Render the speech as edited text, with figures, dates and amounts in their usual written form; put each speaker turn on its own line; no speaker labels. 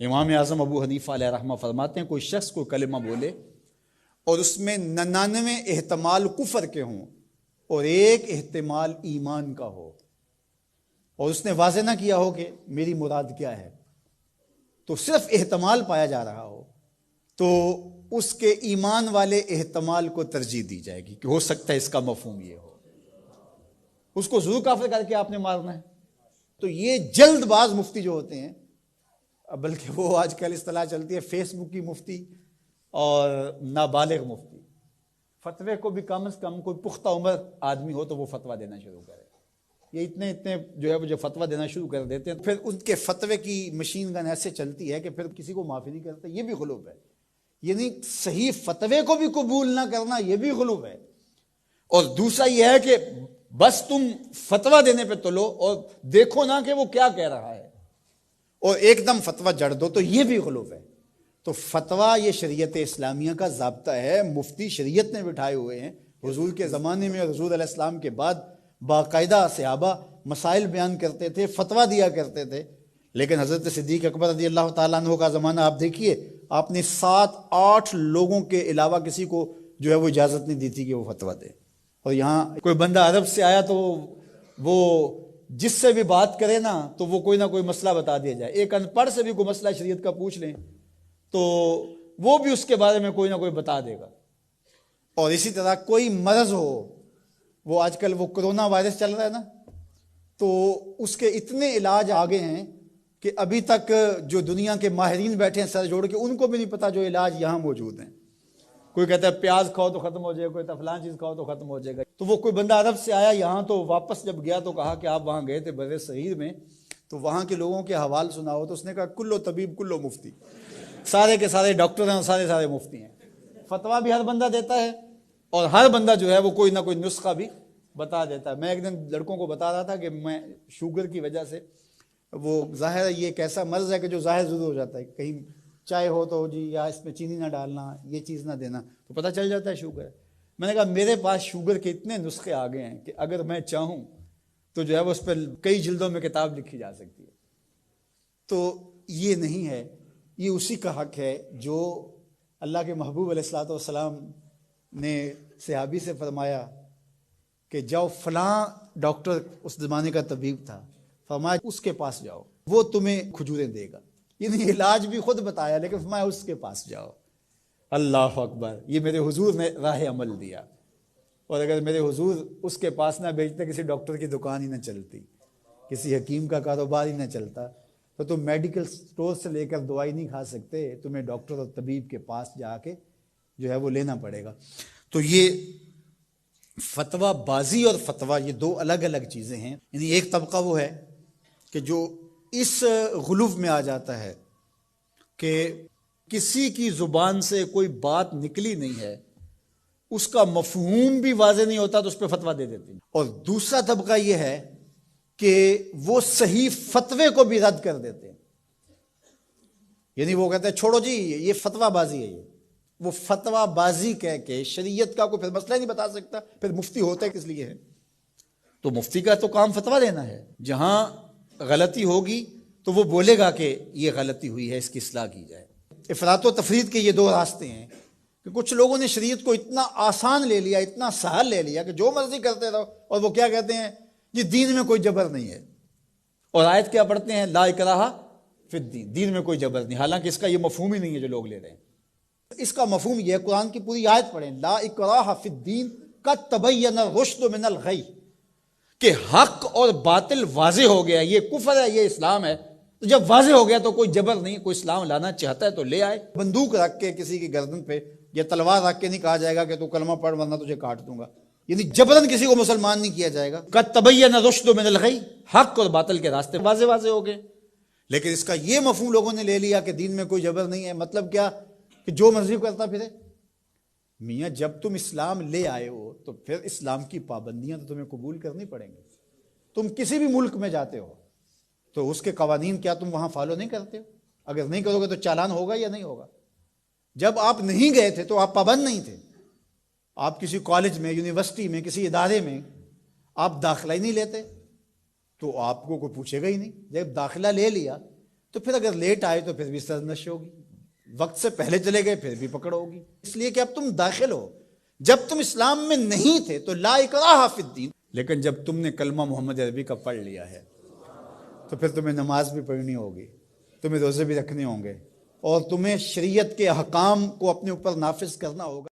امام اعظم ابو حنیفہ علیہ رحمہ فرماتے ہیں کوئی شخص کوئی کلمہ بولے اور اس میں 99 احتمال کفر کے ہوں اور ایک احتمال ایمان کا ہو، اور اس نے واضح نہ کیا ہو کہ میری مراد کیا ہے، تو صرف احتمال پایا جا رہا ہو، تو اس کے ایمان والے احتمال کو ترجیح دی جائے گی کہ ہو سکتا ہے اس کا مفہوم یہ ہو، اس کو ضرور کافر کر کے آپ نے مارنا ہے۔ تو یہ جلد باز مفتی جو ہوتے ہیں، بلکہ وہ آج کل اصطلاح چلتی ہے فیس بک کی مفتی اور نابالغ مفتی، فتوے کو بھی کم از کم کوئی پختہ عمر آدمی ہو تو وہ فتویٰ دینا شروع کرے۔ یہ اتنے جو ہے وہ جو فتویٰ دینا شروع کر دیتے ہیں، پھر ان کے فتوے کی مشین گن ایسے چلتی ہے کہ پھر کسی کو معافی نہیں کرتے۔ یہ بھی غلو ہے، یعنی صحیح فتوے کو بھی قبول نہ کرنا، یہ بھی غلو ہے۔ اور دوسرا یہ ہے کہ بس تم فتویٰ دینے پہ تلو اور دیکھو نہ کہ وہ کیا کہہ رہا ہے اور ایک دم فتویٰ جڑ دو، تو یہ بھی غلو ہے۔ تو فتویٰ یہ شریعت اسلامیہ کا ضابطہ ہے، مفتی شریعت نے بٹھائے ہوئے ہیں۔ حضور کے زمانے میں اور حضور علیہ السلام کے بعد باقاعدہ صحابہ مسائل بیان کرتے تھے، فتویٰ دیا کرتے تھے، لیکن حضرت صدیق اکبر رضی اللہ تعالیٰ عنہ کا زمانہ آپ دیکھیے، آپ نے 7-8 لوگوں کے علاوہ کسی کو جو ہے وہ اجازت نہیں دی تھی کہ وہ فتویٰ دے۔ اور یہاں کوئی بندہ عرب سے آیا تو وہ جس سے بھی بات کرے نا تو وہ کوئی نہ کوئی مسئلہ بتا دیا جائے۔ ایک ان پڑھ سے بھی کوئی مسئلہ شریعت کا پوچھ لیں تو وہ بھی اس کے بارے میں کوئی نہ کوئی بتا دے گا۔ اور اسی طرح کوئی مرض ہو، وہ آج کل وہ کرونا وائرس چل رہا ہے نا، تو اس کے اتنے علاج آگے ہیں کہ ابھی تک جو دنیا کے ماہرین بیٹھے ہیں سر جوڑ کے، ان کو بھی نہیں پتا جو علاج یہاں موجود ہیں۔ کوئی کہتا ہے پیاز کھاؤ تو ختم ہو جائے گا، کوئی کہتا ہے فلان چیز کھاؤ تو ختم ہو جائے گا۔ تو وہ کوئی بندہ عرب سے آیا یہاں، تو واپس جب گیا تو کہا کہ آپ وہاں گئے تھے بر صغیر میں، تو وہاں کے لوگوں کے حوال سناؤ، تو اس نے کہا کلو طبیب کلو مفتی، سارے کے سارے ڈاکٹر ہیں اور سارے مفتی ہیں۔ فتویٰ بھی ہر بندہ دیتا ہے اور ہر بندہ جو ہے وہ کوئی نہ کوئی نسخہ بھی بتا دیتا ہے۔ میں ایک دن لڑکوں کو بتا رہا تھا کہ میں شوگر کی وجہ سے، وہ ظاہر ہے یہ ایک ایسا مرض ہے کہ جو ظاہر ضرور ہو جاتا ہے، کہیں چائے ہو تو جی یا اس میں چینی نہ ڈالنا، یہ چیز نہ دینا، تو پتہ چل جاتا ہے شوگر ہے۔ میں نے کہا میرے پاس شوگر کے اتنے نسخے آ گئے ہیں کہ اگر میں چاہوں تو جو ہے وہ اس پہ کئی جلدوں میں کتاب لکھی جا سکتی ہے۔ تو یہ نہیں ہے، یہ اسی کا حق ہے جو اللہ کے محبوب علیہ الصلوۃ والسلام نے صحابی سے فرمایا کہ جاؤ فلاں ڈاکٹر اس زمانے کا طبیب تھا، فرمایا اس کے پاس جاؤ، وہ تمہیں کھجوریں دے گا۔ یعنی علاج بھی خود بتایا، لیکن فرمایا اس کے پاس جاؤ۔ اللہ اکبر، یہ میرے حضور نے راہ عمل دیا۔ اور اگر میرے حضور اس کے پاس نہ بھیجتے، کسی ڈاکٹر کی دکان ہی نہ چلتی، کسی حکیم کا کاروبار ہی نہ چلتا، تو تم میڈیکل سٹور سے لے کر دوائی نہیں کھا سکتے، تمہیں ڈاکٹر اور طبیب کے پاس جا کے جو ہے وہ لینا پڑے گا۔ تو یہ فتویٰ بازی اور فتویٰ یہ دو الگ الگ چیزیں ہیں۔ یعنی ایک طبقہ وہ ہے کہ جو اس غلو میں آ جاتا ہے کہ کسی کی زبان سے کوئی بات نکلی نہیں ہے، اس کا مفہوم بھی واضح نہیں ہوتا تو اس پہ فتویٰ دے دیتے ہیں۔ اور دوسرا طبقہ یہ ہے کہ وہ صحیح فتوے کو بھی رد کر دیتے ہیں، یعنی وہ کہتے ہیں چھوڑو جی یہ فتویٰ بازی ہے، وہ فتویٰ بازی کہہ کے شریعت کا کوئی پھر مسئلہ نہیں بتا سکتا، پھر مفتی ہوتا ہے کس لیے ہے؟ تو مفتی کا تو کام فتویٰ دینا ہے، جہاں غلطی ہوگی تو وہ بولے گا کہ یہ غلطی ہوئی ہے، اس کی اصلاح کی جائے۔ افراط و تفرید کے یہ دو راستے ہیں کہ کچھ لوگوں نے شریعت کو اتنا آسان لے لیا، اتنا سہل لے لیا کہ جو مرضی کرتے رہو، اور وہ کیا کہتے ہیں جی دین میں کوئی جبر نہیں ہے، اور آیت کیا پڑھتے ہیں لا اکراہ فی الدین، دین میں کوئی جبر نہیں، حالانکہ اس کا یہ مفہوم ہی نہیں ہے جو لوگ لے رہے ہیں۔ اس کا مفہوم یہ ہے، قرآن کی پوری آیت پڑھیں، لا اکراہ فی الدین قد تبین الرشد من الغی، کہ حق اور باطل واضح ہو گیا، یہ کفر ہے یہ اسلام ہے، تو جب واضح ہو گیا تو کوئی جبر نہیں، کوئی اسلام لانا چاہتا ہے تو لے آئے۔ بندوق رکھ کے کسی کی گردن پہ یا تلوار رکھ کے نہیں کہا جائے گا کہ تو کلمہ پڑھ ورنہ تجھے کاٹ دوں گا، یعنی جبرن کسی کو مسلمان نہیں کیا جائے گا۔ قد تبین الرشد من الغی، حق اور باطل کے راستے واضح ہو گئے۔ لیکن اس کا یہ مفہوم لوگوں نے لے لیا کہ دین میں کوئی جبر نہیں ہے، مطلب کیا کہ جو مرضی کرتا پھرے۔ میاں جب تم اسلام لے آئے ہو تو پھر اسلام کی پابندیاں تو تمہیں قبول کرنی پڑیں گی۔ تم کسی بھی ملک میں جاتے ہو تو اس کے قوانین کیا تم وہاں فالو نہیں کرتے ہو؟ اگر نہیں کرو گے تو چالان ہوگا یا نہیں ہوگا؟ جب آپ نہیں گئے تھے تو آپ پابند نہیں تھے، آپ کسی کالج میں، یونیورسٹی میں، کسی ادارے میں آپ داخلہ ہی نہیں لیتے تو آپ کو کوئی پوچھے گا ہی نہیں۔ جب داخلہ لے لیا تو پھر اگر لیٹ آئے تو پھر بھی سرزنش ہوگی، وقت سے پہلے چلے گئے پھر بھی پکڑ ہوگی، اس لیے کہ اب تم داخل ہو۔ جب تم اسلام میں نہیں تھے تو لا اکراہ فی الدین، لیکن جب تم نے کلمہ محمد عربی کا پڑھ لیا ہے تو پھر تمہیں نماز بھی پڑھنی ہوگی، تمہیں روزے بھی رکھنے ہوں گے، اور تمہیں شریعت کے احکام کو اپنے اوپر نافذ کرنا ہوگا۔